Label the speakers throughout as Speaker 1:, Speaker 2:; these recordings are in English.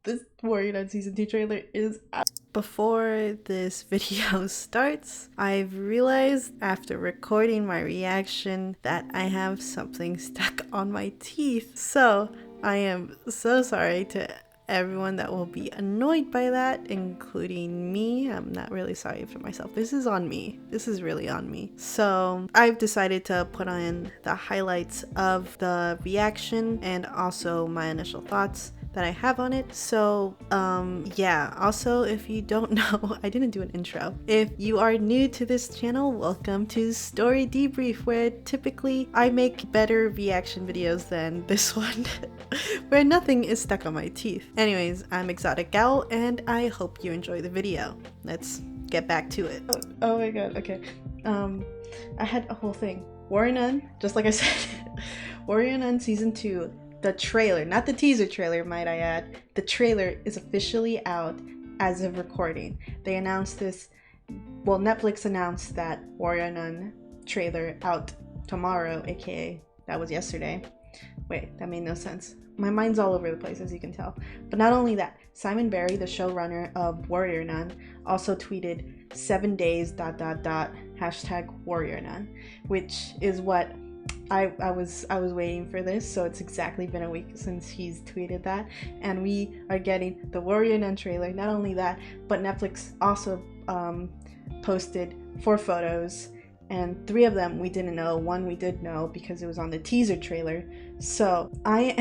Speaker 1: This Warrior Nun Season 2 trailer is out. Before this video starts, I've realized after recording my reaction that I have something stuck on my teeth. So I am so sorry to everyone that will be annoyed by that, including me. I'm not really sorry for myself. This is on me. This is really on me. So I've decided to put on the highlights of the reaction and also my initial thoughts that I have on it. So yeah, also if you don't know, I didn't do an intro. If you are new to this channel, welcome to Story Debrief, where typically I make better reaction videos than this one where nothing is stuck on my teeth. Anyways, I'm Exotic Gal and I hope you enjoy the video. Let's get back to it. Oh my god, okay. I had a whole thing. Warrior Nun, just like I said, Warrior Nun Season 2, the trailer, not the teaser trailer, might I add. The trailer is officially out as of recording. They announced this, well, Netflix announced that Warrior Nun trailer out tomorrow, aka that was yesterday. Wait, that made no sense. My mind's all over the place, as you can tell. But not only that, Simon Barry, the showrunner of Warrior Nun, also tweeted 7 days ... #Warrior Nun, which is what I was waiting for this. So it's exactly been a week since he's tweeted that, and we are getting the Warrior Nun trailer. Not only that, but Netflix also posted 4 photos, and 3 of them we didn't know. 1 we did know because it was on the teaser trailer. So I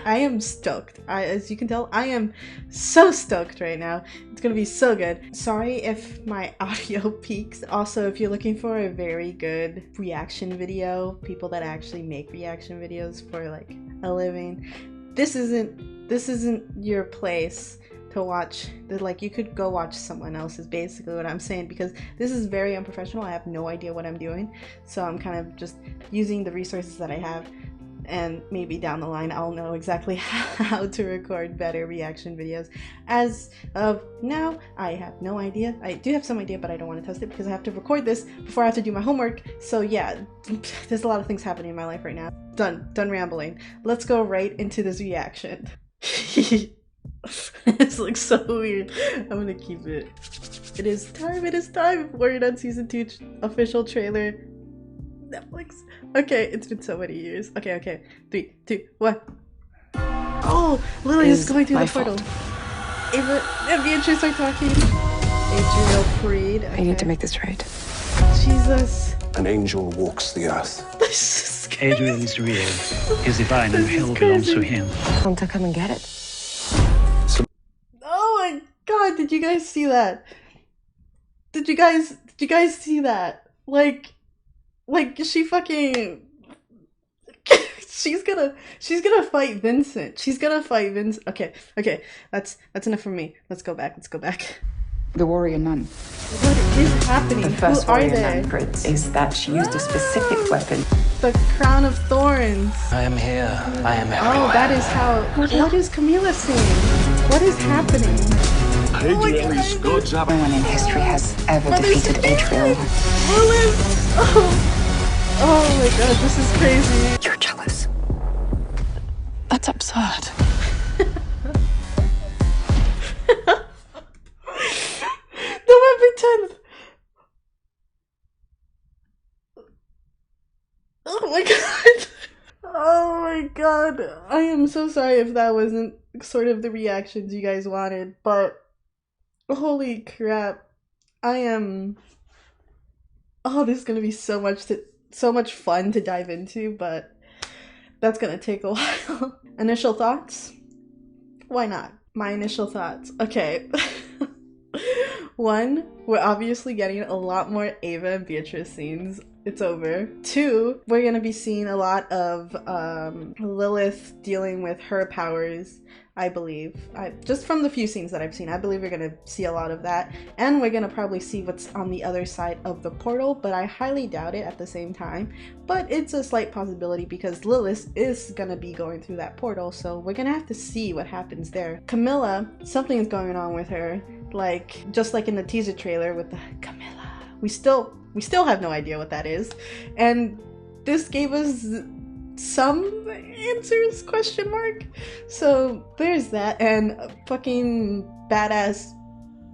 Speaker 1: am stoked. As you can tell, I am so stoked right now. It's gonna be so good. Sorry if my audio peaks. Also, if you're looking for a very good reaction video, people that actually make reaction videos for like a living, this isn't your place to watch. Like, you could go watch someone else is basically what I'm saying, because this is very unprofessional. I have no idea what I'm doing, so I'm kind of just using the resources that I have, and maybe down the line I'll know exactly how to record better reaction videos. As of now, I have no idea. I do have some idea, but I don't want to test it because I have to record this before I have to do my homework. So yeah, there's a lot of things happening in my life right now. Done rambling. Let's go right into this reaction. This looks so weird. I'm gonna keep it. It is time. Warrior Nun Season 2 official trailer. Netflix. Okay, it's been so many years. Okay. 3, 2, 1. Oh, Lily is going through the portal. Ava and Beatrice are talking. Adriel freed. Okay.
Speaker 2: I need to make this right.
Speaker 1: Jesus.
Speaker 3: An angel walks the earth.
Speaker 4: Adriel is real. He's divine and hell belongs to him.
Speaker 2: Come and get it.
Speaker 1: Oh my god, did you guys see that? Did you guys see that? Like she fucking she's gonna fight Vincent. Okay, that's enough for me. Let's go back.
Speaker 5: The Warrior Nun.
Speaker 1: What is happening?
Speaker 5: The first
Speaker 1: Who are
Speaker 5: Warrior
Speaker 1: they?
Speaker 5: Nun prince is that she used a specific weapon.
Speaker 1: The crown of thorns.
Speaker 3: I am here. I am everywhere.
Speaker 1: Oh, that is how. What is Camila saying? What is happening?
Speaker 3: Adriel is God's
Speaker 5: No one in history has ever defeated Adriel.
Speaker 1: Lilith! Oh my god, this is crazy.
Speaker 2: You're jealous. That's absurd.
Speaker 1: November 10th! Oh my god! Oh my god! I am so sorry if that wasn't sort of the reactions you guys wanted, but holy crap. Oh, this is gonna be so much fun to dive into, but that's gonna take a while. Initial thoughts? Why not? My initial thoughts. Okay. 1, we're obviously getting a lot more Ava and Beatrice scenes. It's over. 2, we're gonna be seeing a lot of Lilith dealing with her powers, I believe. Just from the few scenes that I've seen, I believe we're gonna see a lot of that. And we're gonna probably see what's on the other side of the portal, but I highly doubt it at the same time. But it's a slight possibility because Lilith is gonna be going through that portal, so we're gonna have to see what happens there. Camila, something's going on with her. Like, just like in the teaser trailer with the Camila. We still have no idea what that is. And this gave us some answers, question mark. So there's that, and fucking badass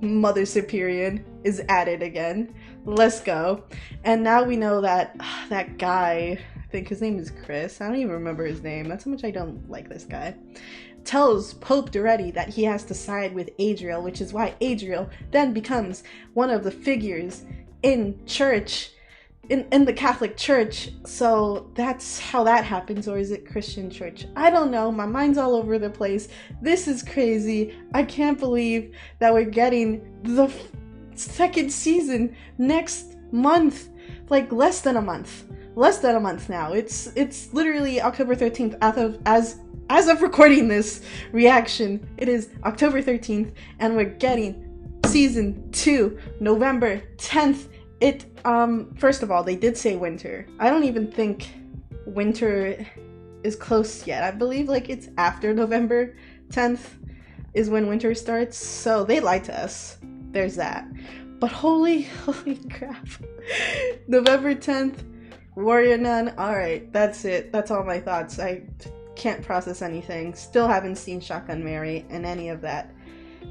Speaker 1: Mother Superion is at it again. Let's go. And now we know that that guy, I think his name is Chris, I don't even remember his name, that's how much I don't like this guy, tells Pope Duretti that he has to side with Adriel, which is why Adriel then becomes one of the figures in church, in the Catholic Church. So that's how that happens. Or is it Christian church? I don't know. My mind's all over the place. This is crazy. I can't believe that we're getting the second season next month. Like less than a month now. It's literally October 13th as of recording this reaction. It is October 13th and we're getting season 2 November 10th. First of all, they did say winter. I don't even think winter is close yet. I believe like it's after November 10th is when winter starts. So they lied to us. There's that. But holy crap. November 10th, Warrior Nun. Alright, that's it. That's all my thoughts. I can't process anything. Still haven't seen Shotgun Mary and any of that.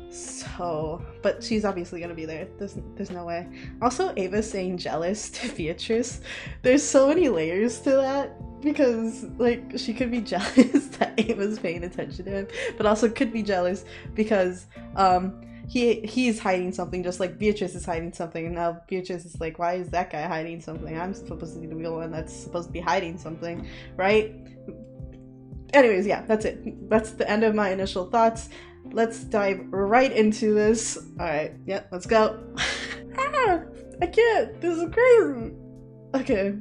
Speaker 1: So, but she's obviously gonna be there. There's no way. Also, Ava saying jealous to Beatrice. There's so many layers to that, because like she could be jealous that Ava's paying attention to him, but also could be jealous because he's hiding something, just like Beatrice is hiding something, and now Beatrice is like, why is that guy hiding something? I'm supposed to be the one that's supposed to be hiding something, right? Anyways, yeah, that's it. That's the end of my initial thoughts. Let's dive right into this. Alright, yeah, let's go. I can't. This is crazy. Okay.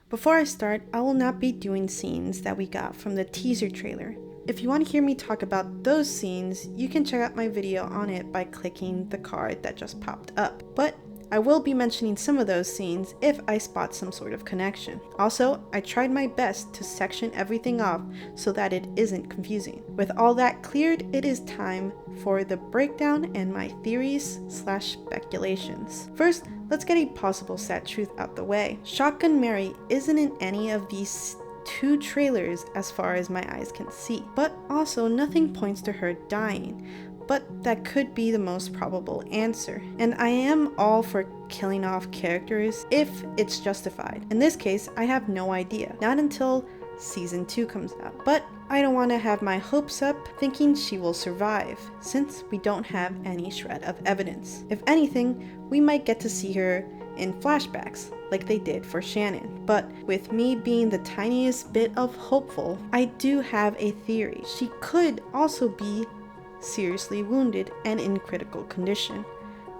Speaker 1: Before I start, I will not be doing scenes that we got from the teaser trailer. If you want to hear me talk about those scenes, you can check out my video on it by clicking the card that just popped up. But I will be mentioning some of those scenes if I spot some sort of connection. Also, I tried my best to section everything off so that it isn't confusing. With all that cleared, it is time for the breakdown and my theories/speculations. First, let's get a possible sad truth out the way. Shotgun Mary isn't in any of these 2 trailers as far as my eyes can see, but also nothing points to her dying. But that could be the most probable answer. And I am all for killing off characters if it's justified. In this case, I have no idea. Not until season 2 comes out. But I don't want to have my hopes up thinking she will survive, since we don't have any shred of evidence. If anything, we might get to see her in flashbacks, like they did for Shannon. But with me being the tiniest bit of hopeful, I do have a theory. She could also be seriously wounded and in critical condition.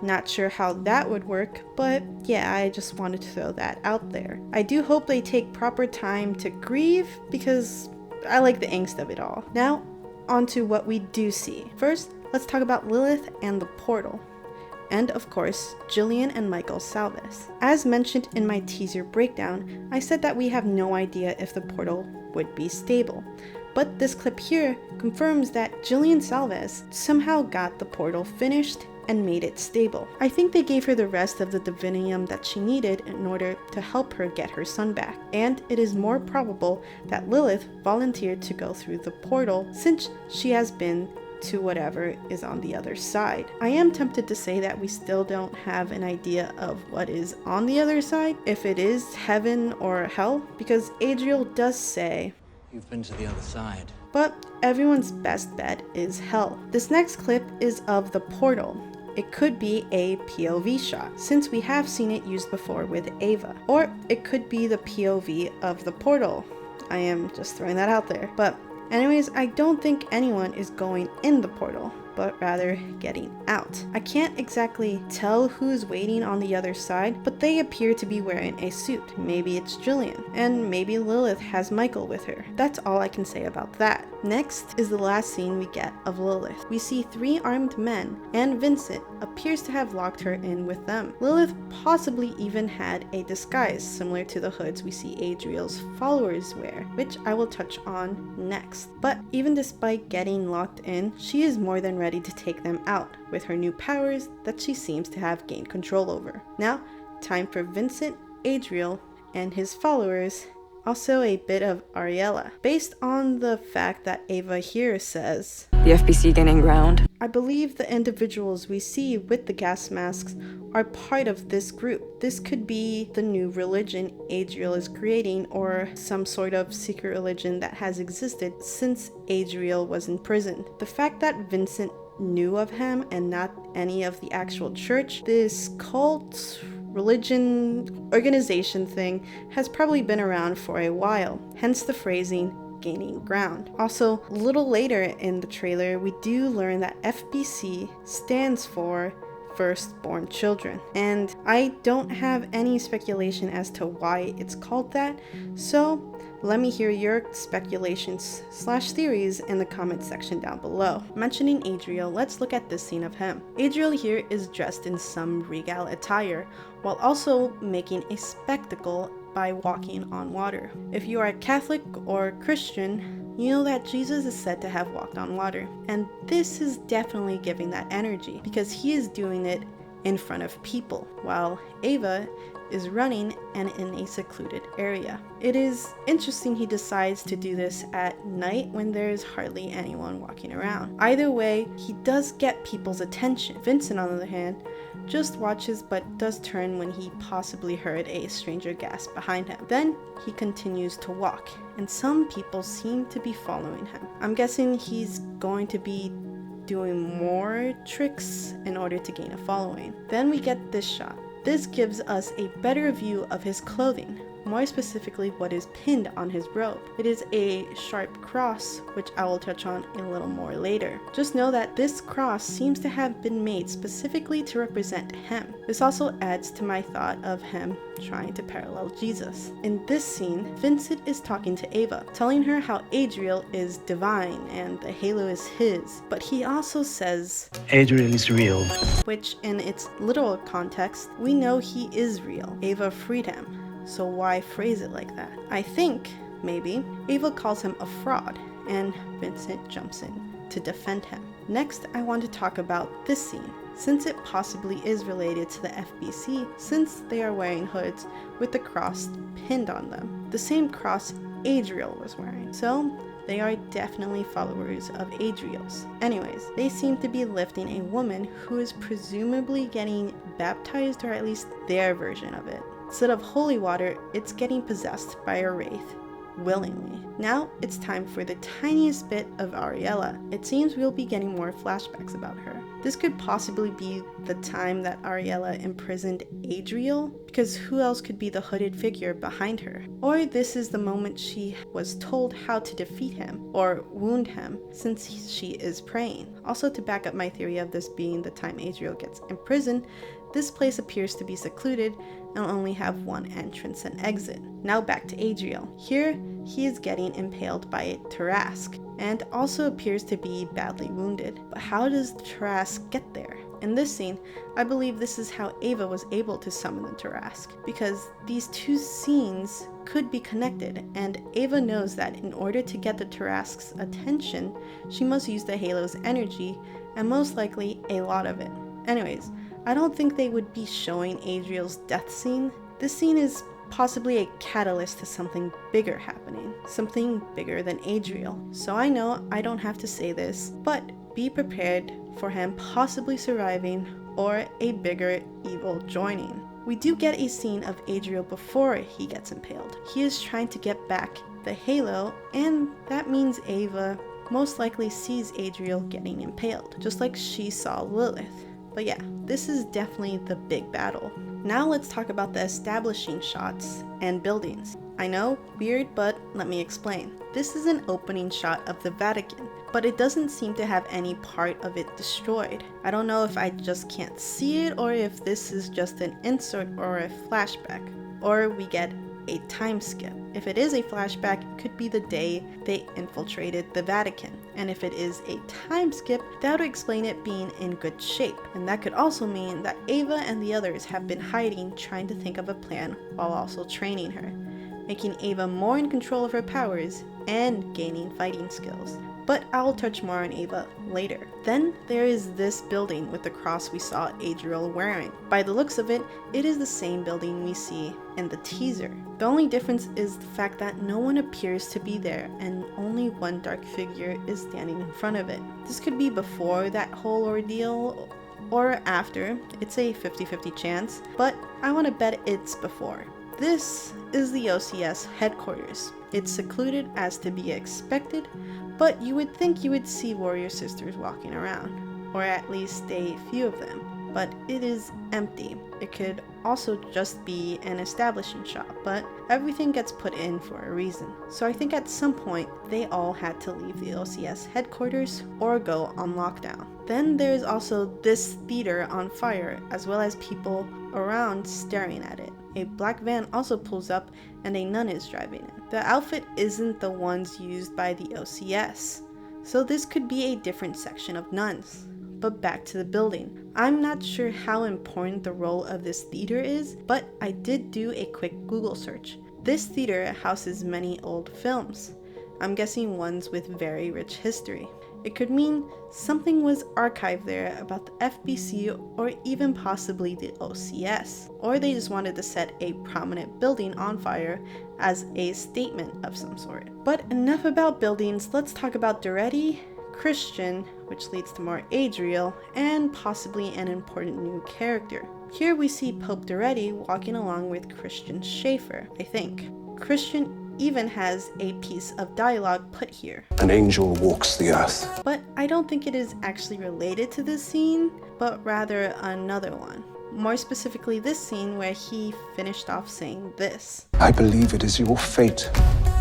Speaker 1: Not sure how that would work, but yeah, I just wanted to throw that out there. I do hope they take proper time to grieve, because I like the angst of it all. Now, on to what we do see. First, let's talk about Lilith and the portal. And of course, Jillian and Michael Salvius. As mentioned in my teaser breakdown, I said that we have no idea if the portal would be stable. But this clip here confirms that Jillian Salvius somehow got the portal finished and made it stable. I think they gave her the rest of the divinium that she needed in order to help her get her son back. And it is more probable that Lilith volunteered to go through the portal since she has been to whatever is on the other side. I am tempted to say that we still don't have an idea of what is on the other side, if it is heaven or hell, because Adriel does say,
Speaker 6: "You've been to the other side."
Speaker 1: But everyone's best bet is hell. This next clip is of the portal. It could be a POV shot, since we have seen it used before with Ava. Or it could be the POV of the portal. I am just throwing that out there. But anyways, I don't think anyone is going in the portal, but rather getting out. I can't exactly tell who's waiting on the other side, but they appear to be wearing a suit. Maybe it's Jillian, and maybe Lilith has Michael with her. That's all I can say about that. Next is the last scene we get of Lilith. We see 3 armed men, and Vincent appears to have locked her in with them. Lilith possibly even had a disguise similar to the hoods we see Adriel's followers wear, which I will touch on next. But even despite getting locked in, she is more than ready to take them out with her new powers that she seems to have gained control over. Now, time for Vincent, Adriel, and his followers Also a bit of Areala, based on the fact that Ava here says,
Speaker 2: The FBC gaining ground.
Speaker 1: I believe the individuals we see with the gas masks are part of this group. This could be the new religion Adriel is creating, or some sort of secret religion that has existed since Adriel was in prison. The fact that Vincent knew of him and not any of the actual church, this cult religion organization thing has probably been around for a while, hence the phrasing gaining ground. Also, a little later in the trailer, we do learn that FBC stands for firstborn children, and I don't have any speculation as to why it's called that, so let me hear your speculations / theories in the comment section down below. Mentioning Adriel, let's look at this scene of him. Adriel here is dressed in some regal attire, while also making a spectacle by walking on water. If you are Catholic or Christian, you know that Jesus is said to have walked on water, and this is definitely giving that energy because he is doing it in front of people, while Ava is running and in a secluded area. It is interesting he decides to do this at night when there is hardly anyone walking around. Either way, he does get people's attention. Vincent, on the other hand, just watches but does turn when he possibly heard a stranger gasp behind him. Then he continues to walk, and some people seem to be following him. I'm guessing he's going to be doing more tricks in order to gain a following. Then we get this shot. This gives us a better view of his clothing, more specifically what is pinned on his robe. It is a sharp cross, which I will touch on a little more later. Just know that this cross seems to have been made specifically to represent him. This also adds to my thought of him trying to parallel Jesus. In this scene, Vincent is talking to Ava, telling her how Adriel is divine and the halo is his, but he also says
Speaker 4: Adriel is real.
Speaker 1: which in its literal context, we know he is real. Ava freed him, so why phrase it like that? I think, maybe, Ava calls him a fraud, and Vincent jumps in to defend him. Next, I want to talk about this scene, since it possibly is related to the FBC, since they are wearing hoods with the cross pinned on them. The same cross Adriel was wearing. So, they are definitely followers of Adriel's. Anyways, they seem to be lifting a woman who is presumably getting baptized, or at least their version of it. Instead of holy water, it's getting possessed by a wraith, willingly. Now it's time for the tiniest bit of Areala. It seems we'll be getting more flashbacks about her. This could possibly be the time that Areala imprisoned Adriel, because who else could be the hooded figure behind her? Or this is the moment she was told how to defeat him, or wound him, since she is praying. Also, to back up my theory of this being the time Adriel gets imprisoned, this place appears to be secluded and only have one entrance and exit. Now back to Adriel. Here, he is getting impaled by a Tarrasque, and also appears to be badly wounded. But how does the Tarrasque get there? In this scene, I believe this is how Ava was able to summon the Tarrasque, because these two scenes could be connected, and Ava knows that in order to get the Tarrasque's attention, she must use the Halo's energy, and most likely a lot of it. Anyways, I don't think they would be showing Adriel's death scene. This scene is possibly a catalyst to something bigger happening, something bigger than Adriel. So I know I don't have to say this, but be prepared for him possibly surviving or a bigger evil joining. We do get a scene of Adriel before he gets impaled. He is trying to get back the halo, and that means Ava most likely sees Adriel getting impaled, just like she saw Lilith. But yeah, this is definitely the big battle. Now let's talk about the establishing shots and buildings. I know, weird, but let me explain. This is an opening shot of the Vatican, but it doesn't seem to have any part of it destroyed. I don't know if I just can't see it, or if this is just an insert or a flashback, or we get a time skip. If it is a flashback, it could be the day they infiltrated the Vatican. And if it is a time skip, that would explain it being in good shape. And that could also mean that Ava and the others have been hiding, trying to think of a plan while also training her, making Ava more in control of her powers and gaining fighting skills. but I'll touch more on Ava later. Then there is this building with the cross we saw Adriel wearing. By the looks of it, it is the same building we see in the teaser. The only difference is the fact that no one appears to be there and only one dark figure is standing in front of it. This could be before that whole ordeal or after. It's a 50-50 chance, but I want to bet it's before. This is the OCS headquarters. It's secluded as to be expected, but you would think you would see warrior sisters walking around, or at least a few of them, but it is empty. It could also just be an establishing shot, but everything gets put in for a reason. So I think at some point they all had to leave the OCS headquarters or go on lockdown. Then there's also this theater on fire, as well as people around staring at it. A black van also pulls up and a nun is driving it. The outfit isn't the ones used by the OCS, so this could be a different section of nuns. But back to the building. I'm not sure how important the role of this theater is, but I did do a quick Google search. This theater houses many old films. I'm guessing ones with very rich history. It could mean something was archived there about the FBC or even possibly the OCS. Or they just wanted to set a prominent building on fire as a statement of some sort. But enough about buildings, let's talk about Duretti, Kristian, which leads to more Adriel, and possibly an important new character. Here we see Pope Duretti walking along with Kristian Schaefer, I think. Kristian even has a piece of dialogue put here.
Speaker 3: An angel walks the earth.
Speaker 1: But I don't think it is actually related to this scene, but rather another one. More specifically this scene where he finished off saying this.
Speaker 3: I believe it is your fate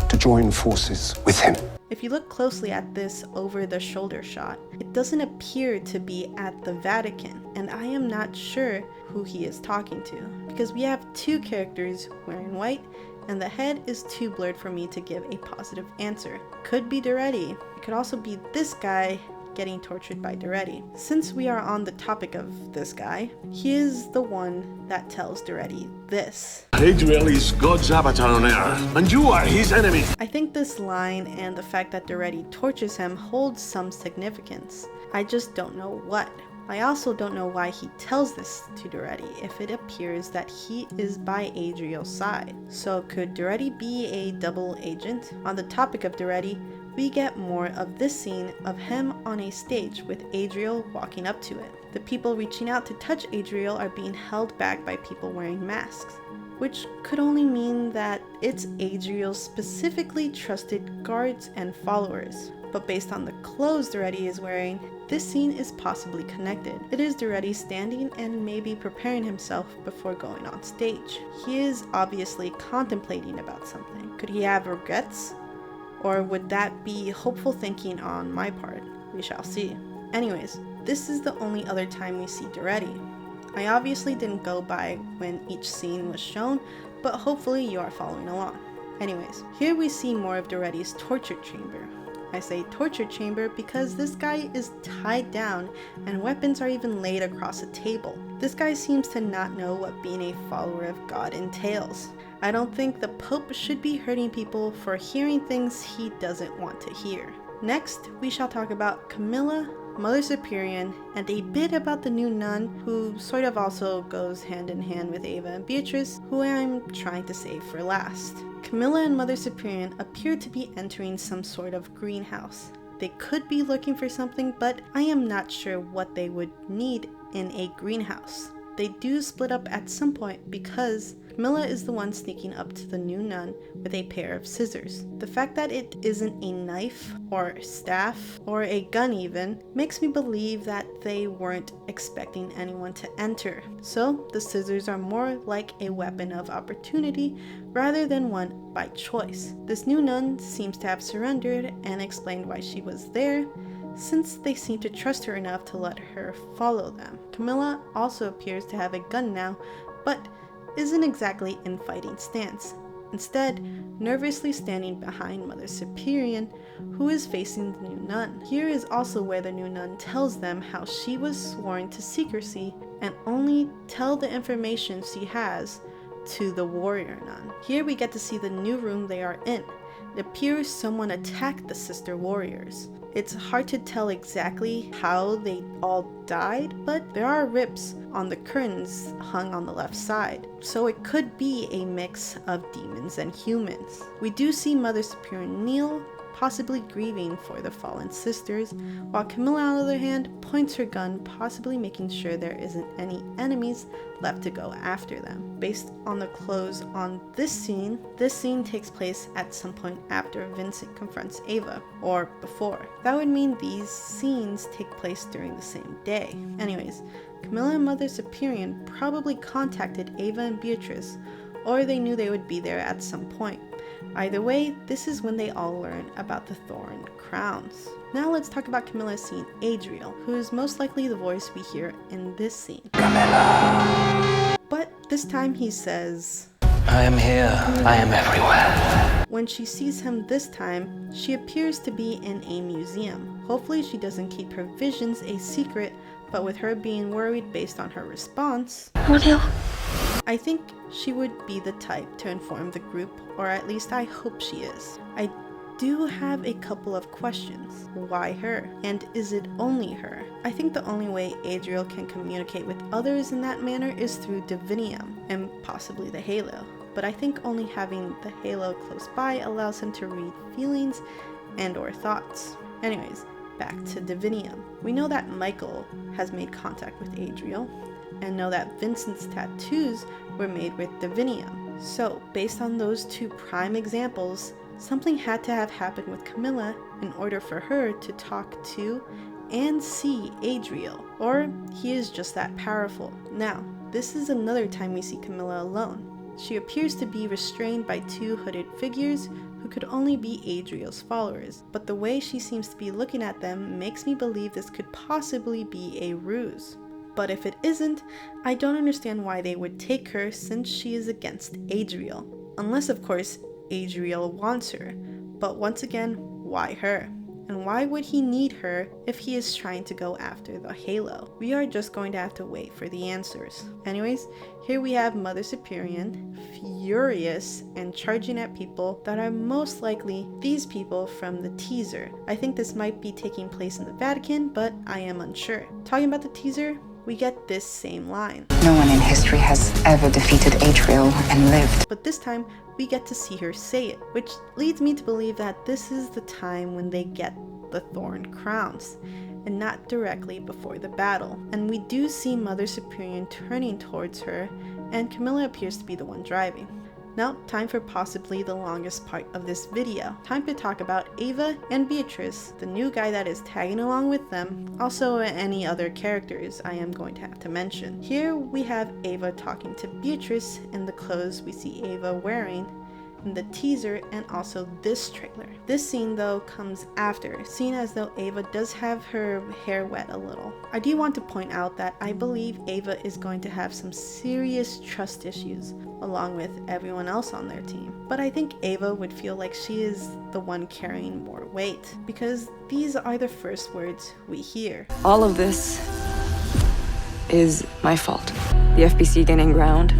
Speaker 3: to join forces with him.
Speaker 1: If you look closely at this over the shoulder shot, it doesn't appear to be at the Vatican, and I am not sure who he is talking to, because we have two characters wearing white, and the head is too blurred for me to give a positive answer. Could be Duretti. It could also be this guy getting tortured by Duretti. Since we are on the topic of this guy, he is the one that tells Duretti this.
Speaker 3: Adriel is God's avatar on earth, and you are his enemy.
Speaker 1: I think this line and the fact that Duretti tortures him holds some significance. I just don't know what. I also don't know why he tells this to Duretti if it appears that he is by Adriel's side. So could Duretti be a double agent? On the topic of Duretti, we get more of this scene of him on a stage with Adriel walking up to it. The people reaching out to touch Adriel are being held back by people wearing masks, which could only mean that it's Adriel's specifically trusted guards and followers. But based on the clothes Duretti is wearing, this scene is possibly connected. It is Duretti standing and maybe preparing himself before going on stage. He is obviously contemplating about something. Could he have regrets? Or would that be hopeful thinking on my part? We shall see. Anyways, this is the only other time we see Duretti. I obviously didn't go by when each scene was shown, but hopefully you are following along. Anyways, here we see more of Duretti's torture chamber. I say torture chamber because this guy is tied down and weapons are even laid across a table. This guy seems to not know what being a follower of God entails. I don't think the Pope should be hurting people for hearing things he doesn't want to hear. Next, we shall talk about Camila, Mother Superion, and a bit about the new nun who sort of also goes hand in hand with Ava and Beatrice, who I'm trying to save for last. Camila and Mother Superion appear to be entering some sort of greenhouse. They could be looking for something, but I am not sure what they would need in a greenhouse. They do split up at some point because Camila is the one sneaking up to the new nun with a pair of scissors. The fact that it isn't a knife or staff or a gun even makes me believe that they weren't expecting anyone to enter. So the scissors are more like a weapon of opportunity rather than one by choice. This new nun seems to have surrendered and explained why she was there, since they seem to trust her enough to let her follow them. Camila also appears to have a gun now, but isn't exactly in fighting stance. Instead, nervously standing behind Mother Superion, who is facing the new nun. Here is also where the new nun tells them how she was sworn to secrecy and only tell the information she has to the warrior nun. Here we get to see the new room they are in. It appears someone attacked the sister warriors. It's hard to tell exactly how they all died, but there are rips on the curtains hung on the left side, so it could be a mix of demons and humans. We do see Mother Superion kneel, possibly grieving for the fallen sisters, while Camila, on the other hand, points her gun, possibly making sure there isn't any enemies left to go after them. Based on the close on this scene takes place at some point after Vincent confronts Ava, or before. That would mean these scenes take place during the same day. Anyways, Camila and Mother Superion probably contacted Ava and Beatrice, or they knew they would be there at some point. Either way, this is when they all learn about the thorn crowns. Now let's talk about Camila seeing Adriel, who is most likely the voice we hear in this scene. Camila! But this time he says,
Speaker 6: I am here. I am everywhere.
Speaker 1: When she sees him this time, she appears to be in a museum. Hopefully she doesn't keep her visions a secret, but with her being worried based on her response, I think she would be the type to inform the group, or at least I hope she is. I do have a couple of questions. Why her? And is it only her? I think the only way Adriel can communicate with others in that manner is through divinium, and possibly the halo. But I think only having the halo close by allows him to read feelings and or thoughts. Anyways, back to divinium. We know that Michael has made contact with Adriel, and know that Vincent's tattoos were made with divinium. So, based on those two prime examples, something had to have happened with Camila in order for her to talk to and see Adriel, or he is just that powerful. Now, this is another time we see Camila alone. She appears to be restrained by two hooded figures who could only be Adriel's followers, but the way she seems to be looking at them makes me believe this could possibly be a ruse. But if it isn't, I don't understand why they would take her since she is against Adriel. Unless, of course, Adriel wants her. But once again, why her? And why would he need her if he is trying to go after the halo? We are just going to have to wait for the answers. Anyways, here we have Mother Superion, furious and charging at people that are most likely these people from the teaser. I think this might be taking place in the Vatican, but I am unsure. Talking about the teaser, we get this same line.
Speaker 5: No one in history has ever defeated Adriel and lived.
Speaker 1: But this time, we get to see her say it, which leads me to believe that this is the time when they get the thorn crowns, and not directly before the battle. And we do see Mother Superion turning towards her, and Camila appears to be the one driving. Now, time for possibly the longest part of this video. Time to talk about Ava and Beatrice, the new guy that is tagging along with them, also any other characters I am going to have to mention. Here we have Ava talking to Beatrice in the clothes we see Ava wearing in the teaser and also this trailer. This scene though comes after, seeing as though Ava does have her hair wet a little. I do want to point out that I believe Ava is going to have some serious trust issues along with everyone else on their team. But I think Ava would feel like she is the one carrying more weight, because these are the first words we hear.
Speaker 2: All of this is my fault. The FBC gaining ground,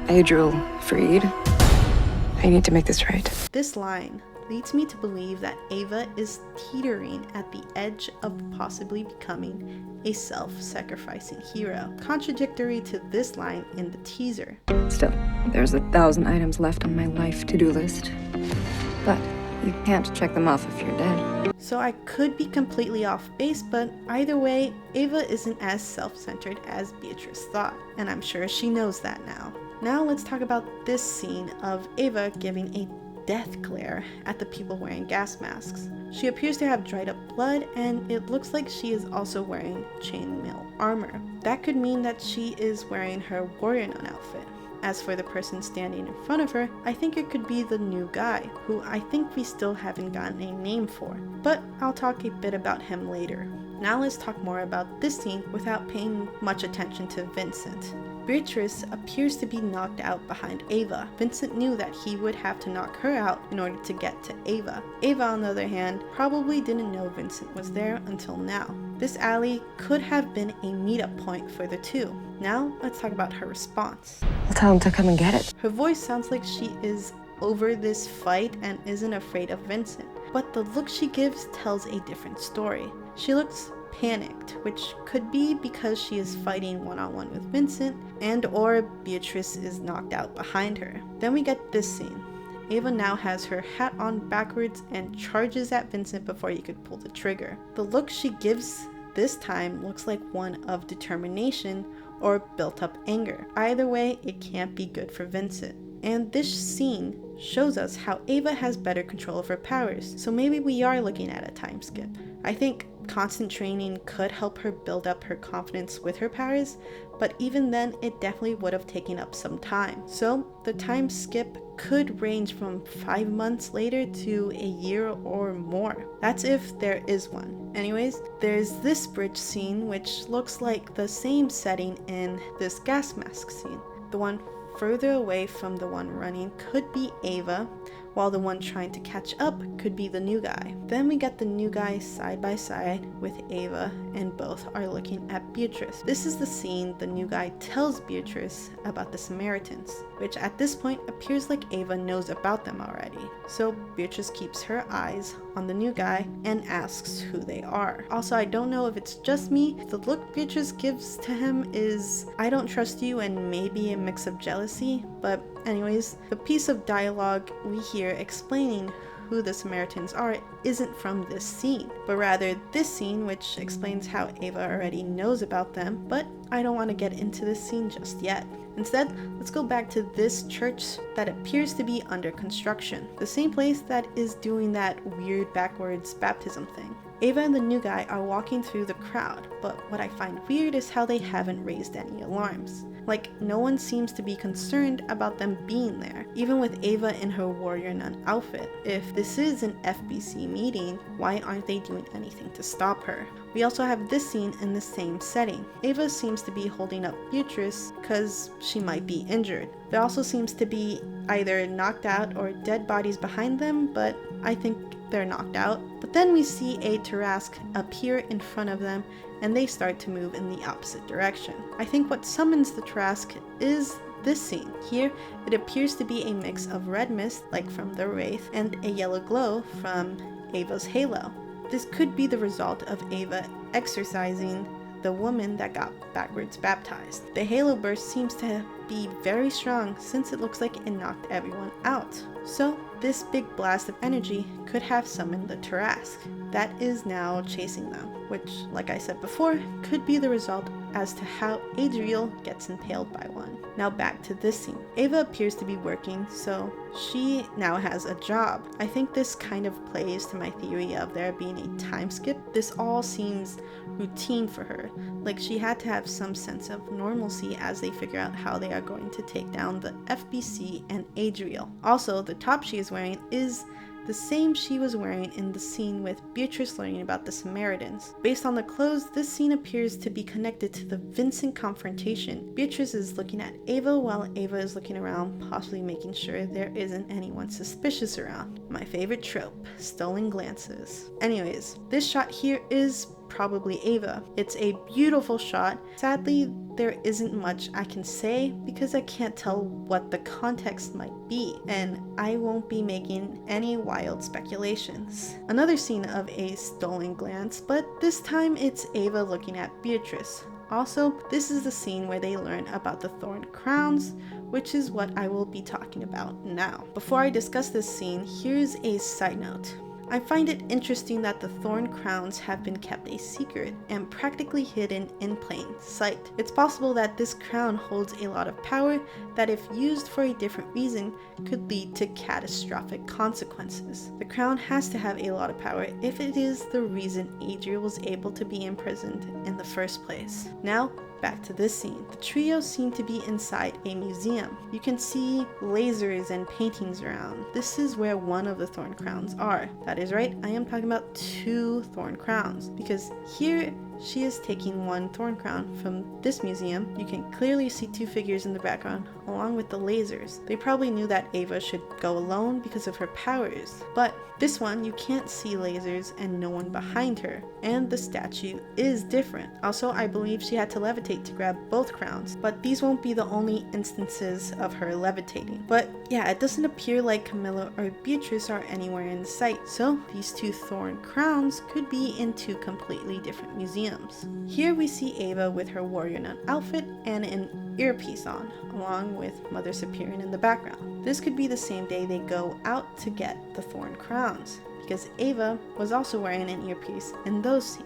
Speaker 2: Adriel freed. I need to make this right.
Speaker 1: This line leads me to believe that Ava is teetering at the edge of possibly becoming a self-sacrificing hero, contradictory to this line in the teaser.
Speaker 2: Still, there's 1,000 items left on my life to-do list. But you can't check them off if you're dead.
Speaker 1: So I could be completely off base, but either way, Ava isn't as self-centered as Beatrice thought, and I'm sure she knows that now. Now let's talk about this scene of Ava giving a death glare at the people wearing gas masks. She appears to have dried up blood, and it looks like she is also wearing chainmail armor. That could mean that she is wearing her warrior nun outfit. As for the person standing in front of her, I think it could be the new guy, who I think we still haven't gotten a name for, but I'll talk a bit about him later. Now let's talk more about this scene without paying much attention to Vincent. Beatrice appears to be knocked out behind Ava. Vincent knew that he would have to knock her out in order to get to Ava. Ava, on the other hand, probably didn't know Vincent was there until now. This alley could have been a meetup point for the two. Now, let's talk about her response.
Speaker 2: I'll tell him to come and get it.
Speaker 1: Her voice sounds like she is over this fight and isn't afraid of Vincent. But the look she gives tells a different story. She looks panicked, which could be because she is fighting one-on-one with Vincent and or Beatrice is knocked out behind her. Then we get this scene. Ava now has her hat on backwards and charges at Vincent before he could pull the trigger. The look she gives this time looks like one of determination or built up anger. Either way, it can't be good for Vincent. And this scene shows us how Ava has better control of her powers, so maybe we are looking at a time skip. I think constant training could help her build up her confidence with her powers, but even then it definitely would have taken up some time. So the time skip could range from 5 months later to a year or more. That's if there is one. Anyways, there's this bridge scene which looks like the same setting in this gas mask scene. The one further away from the one running could be Ava, while the one trying to catch up could be the new guy. Then we get the new guy side by side with Ava, and both are looking at Beatrice. This is the scene the new guy tells Beatrice about the Samaritans, which at this point appears like Ava knows about them already. So Beatrice keeps her eyes on the new guy and asks who they are. Also, I don't know if it's just me, the look Beatrice gives to him is I don't trust you and maybe a mix of jealousy, but anyways, the piece of dialogue we hear explaining who the Samaritans are isn't from this scene, but rather this scene which explains how Ava already knows about them, but I don't want to get into this scene just yet. Instead, let's go back to this church that appears to be under construction, the same place that is doing that weird backwards baptism thing. Ava and the new guy are walking through the crowd, but what I find weird is how they haven't raised any alarms. Like, no one seems to be concerned about them being there, even with Ava in her warrior nun outfit. If this is an FBC meeting, why aren't they doing anything to stop her? We also have this scene in the same setting. Ava seems to be holding up Beatrice because she might be injured. There also seems to be either knocked out or dead bodies behind them, but I think they're knocked out. But then we see a Tarrasque appear in front of them and they start to move in the opposite direction. I think what summons the Tarrasque is this scene. Here, it appears to be a mix of red mist, like from the Wraith, and a yellow glow from Ava's halo. This could be the result of Ava exorcising the woman that got backwards baptized. The halo burst seems to be very strong since it looks like it knocked everyone out. So this big blast of energy could have summoned the Tarrasque that is now chasing them, which, like I said before, could be the result as to how Adriel gets impaled by one. Now back to this scene. Ava appears to be working, so she now has a job. I think this kind of plays to my theory of there being a time skip. This all seems routine for her, like she had to have some sense of normalcy as they figure out how they are going to take down the FBC and Adriel. Also, the top she is wearing is the same she was wearing in the scene with Beatrice learning about the Samaritans. Based on the clothes, this scene appears to be connected to the Vincent confrontation. Beatrice is looking at Ava while Ava is looking around, possibly making sure there isn't anyone suspicious around. My favorite trope, stolen glances. Anyways, this shot here is probably Ava. It's a beautiful shot. Sadly, there isn't much I can say because I can't tell what the context might be, and I won't be making any wild speculations. Another scene of a stolen glance, but this time it's Ava looking at Beatrice. Also, this is the scene where they learn about the thorn crowns, which is what I will be talking about now. Before I discuss this scene, here's a side note. I find it interesting that the thorn crowns have been kept a secret and practically hidden in plain sight. It's possible that this crown holds a lot of power that, if used for a different reason, could lead to catastrophic consequences. The crown has to have a lot of power if it is the reason Adriel was able to be imprisoned in the first place. Now, back to this scene. The trio seem to be inside a museum. You can see lasers and paintings around. This is where one of the thorn crowns are. That is right, I am talking about 2 thorn crowns, because here she is taking one thorn crown from this museum. You can clearly see 2 figures in the background along with the lasers. They probably knew that Ava should go alone because of her powers, but this one you can't see lasers and no one behind her, and the statue is different. Also, I believe she had to levitate to grab both crowns, but these won't be the only instances of her levitating. But yeah, it doesn't appear like Camila or Beatrice are anywhere in sight, so these two thorn crowns could be in two completely different museums. Here we see Ava with her warrior nun outfit and an earpiece on, along with Mother Superion in the background. This could be the same day they go out to get the thorn crowns, because Ava was also wearing an earpiece in those scenes.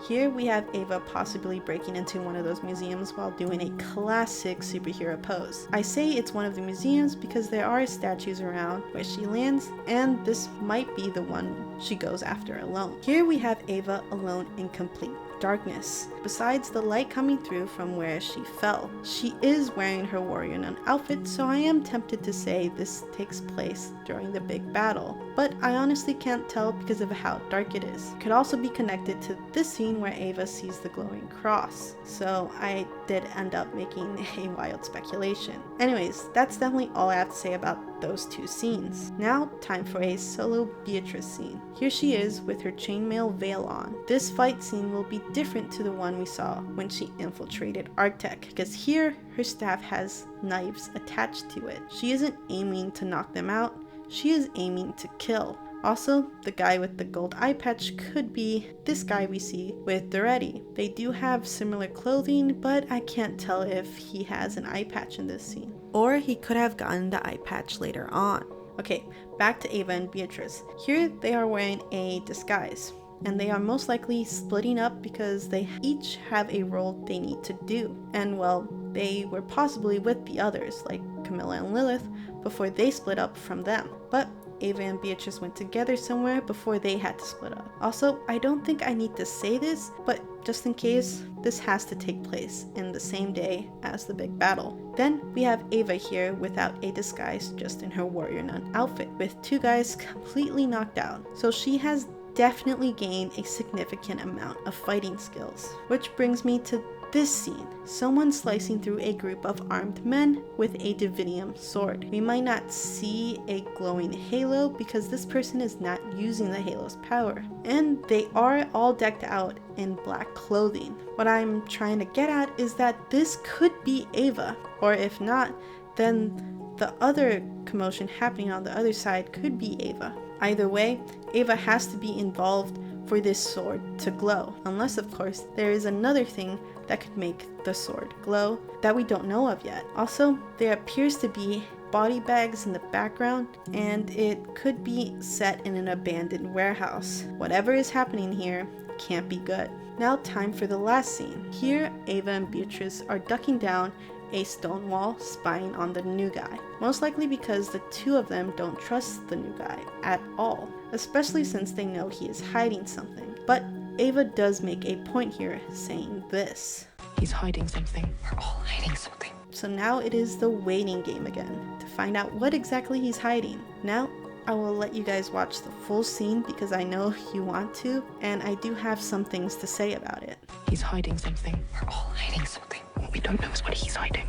Speaker 1: Here we have Ava possibly breaking into one of those museums while doing a classic superhero pose. I say it's one of the museums because there are statues around where she lands, and this might be the one she goes after alone. Here we have Ava alone in complete darkness, besides the light coming through from where she fell. She is wearing her warrior nun outfit, so I am tempted to say this takes place during the big battle, but I honestly can't tell because of how dark it is. It could also be connected to this scene where Ava sees the glowing cross, so I did end up making a wild speculation. Anyways, that's definitely all I have to say about those two scenes. Now, time for a solo Beatrice scene. Here she is with her chainmail veil on. This fight scene will be different to the one we saw when she infiltrated Arctech, because here her staff has knives attached to it. She isn't aiming to knock them out, she is aiming to kill. Also, the guy with the gold eye patch could be this guy we see with Duretti. They do have similar clothing, but I can't tell if he has an eye patch in this scene. Or he could have gotten the eye patch later on. Okay, back to Ava and Beatrice. Here they are wearing a disguise, and they are most likely splitting up because they each have a role they need to do. And well, they were possibly with the others, like Camila and Lilith, before they split up from them. But Ava and Beatrice went together somewhere before they had to split up. Also, I don't think I need to say this, but just in case, this has to take place in the same day as the big battle. Then we have Ava here without a disguise, just in her warrior nun outfit, with two guys completely knocked out. So she has definitely gained a significant amount of fighting skills. Which brings me to this scene, someone slicing through a group of armed men with a dividium sword. We might not see a glowing halo because this person is not using the halo's power, and they are all decked out in black clothing. What I'm trying to get at is that this could be Ava, or if not, then the other commotion happening on the other side could be Ava. Either way, Ava has to be involved for this sword to glow, unless of course there is another thing that could make the sword glow that we don't know of yet. Also, there appears to be body bags in the background, and it could be set in an abandoned warehouse. Whatever is happening here can't be good. Now time for the last scene. Here, Ava and Beatrice are ducking down a stone wall, spying on the new guy. Most likely because the two of them don't trust the new guy at all, especially since they know he is hiding something. But Ava does make a point here, saying this:
Speaker 5: He's hiding something. We're all hiding something.
Speaker 1: So now it is the waiting game again, to find out what exactly he's hiding. Now, I will let you guys watch the full scene because I know you want to, and I do have some things to say about it.
Speaker 5: He's hiding something. We're all hiding something. What we don't know is what he's hiding.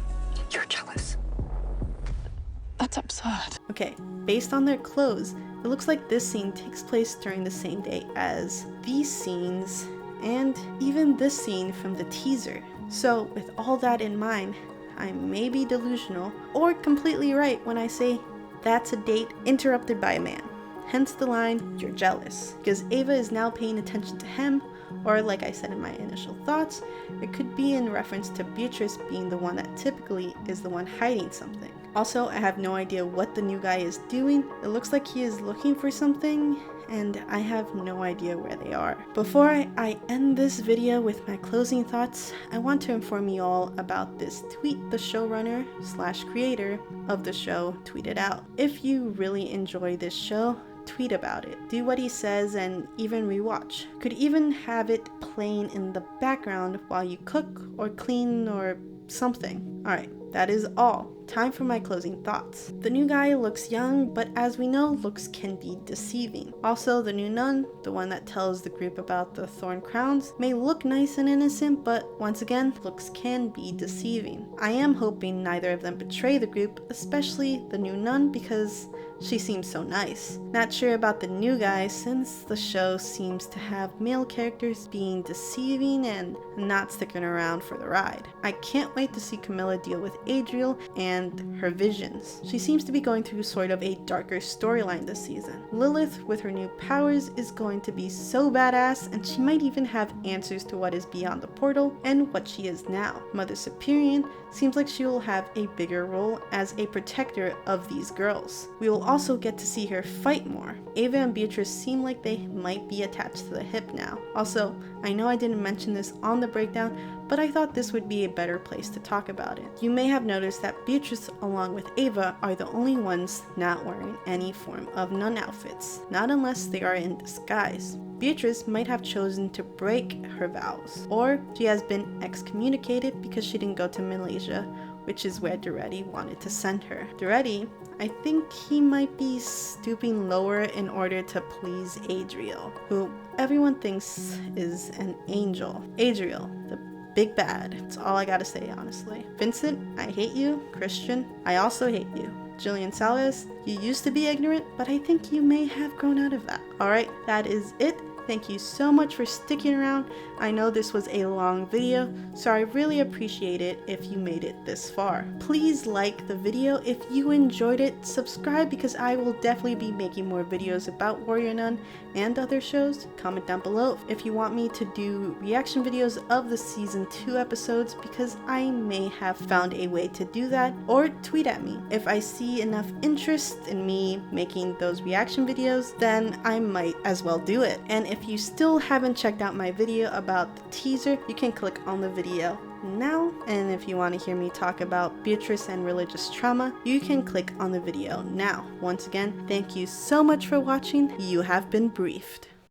Speaker 5: You're jealous. That's absurd.
Speaker 1: Okay, based on their clothes, it looks like this scene takes place during the same day as these scenes, and even this scene from the teaser. So with all that in mind, I may be delusional or completely right when I say that's a date interrupted by a man. Hence the line, you're jealous. Because Ava is now paying attention to him, or like I said in my initial thoughts, it could be in reference to Beatrice being the one that typically is the one hiding something. Also, I have no idea what the new guy is doing. It looks like he is looking for something, and I have no idea where they are. Before I end this video with my closing thoughts, I want to inform you all about this tweet the showrunner / creator of the show tweeted out. If you really enjoy this show, tweet about it. Do what he says and even rewatch. Could even have it playing in the background while you cook or clean or something. Alright, that is all. Time for my closing thoughts. The new guy looks young, but as we know, looks can be deceiving. Also, the new nun, the one that tells the group about the thorn crowns, may look nice and innocent, but once again, looks can be deceiving. I am hoping neither of them betray the group, especially the new nun, because She seems so nice. Not sure about the new guy since the show seems to have male characters being deceiving and not sticking around for the ride. I can't wait to see Camila deal with Adriel and her visions. She seems to be going through sort of a darker storyline this season. Lilith with her new powers is going to be so badass, and she might even have answers to what is beyond the portal and what she is now. Mother Superion seems like she will have a bigger role as a protector of these girls. We will also get to see her fight more. Ava and Beatrice seem like they might be attached to the hip now. Also, I know I didn't mention this on the breakdown, but I thought this would be a better place to talk about it. You may have noticed that Beatrice along with Ava are the only ones not wearing any form of nun outfits, not unless they are in disguise. Beatrice might have chosen to break her vows, or she has been excommunicated because she didn't go to Malaysia, which is where Duretti wanted to send her. Duretti, I think he might be stooping lower in order to please Adriel, who everyone thinks is an angel. Adriel, the big bad. That's all I gotta say, honestly. Vincent, I hate you. Kristian, I also hate you. Jillian, Salvius, you used to be ignorant, but I think you may have grown out of that. Alright, that is it. Thank you so much for sticking around. I know this was a long video, so I really appreciate it if you made it this far. Please like the video if you enjoyed it, subscribe because I will definitely be making more videos about Warrior Nun and other shows. Comment down below if you want me to do reaction videos of the season 2 episodes because I may have found a way to do that, or tweet at me. If I see enough interest in me making those reaction videos, then I might as well do it. And if you still haven't checked out my video about the teaser, you can click on the video now. And if you want to hear me talk about Beatrice and religious trauma, you can click on the video now. Once again, thank you so much for watching. You have been briefed.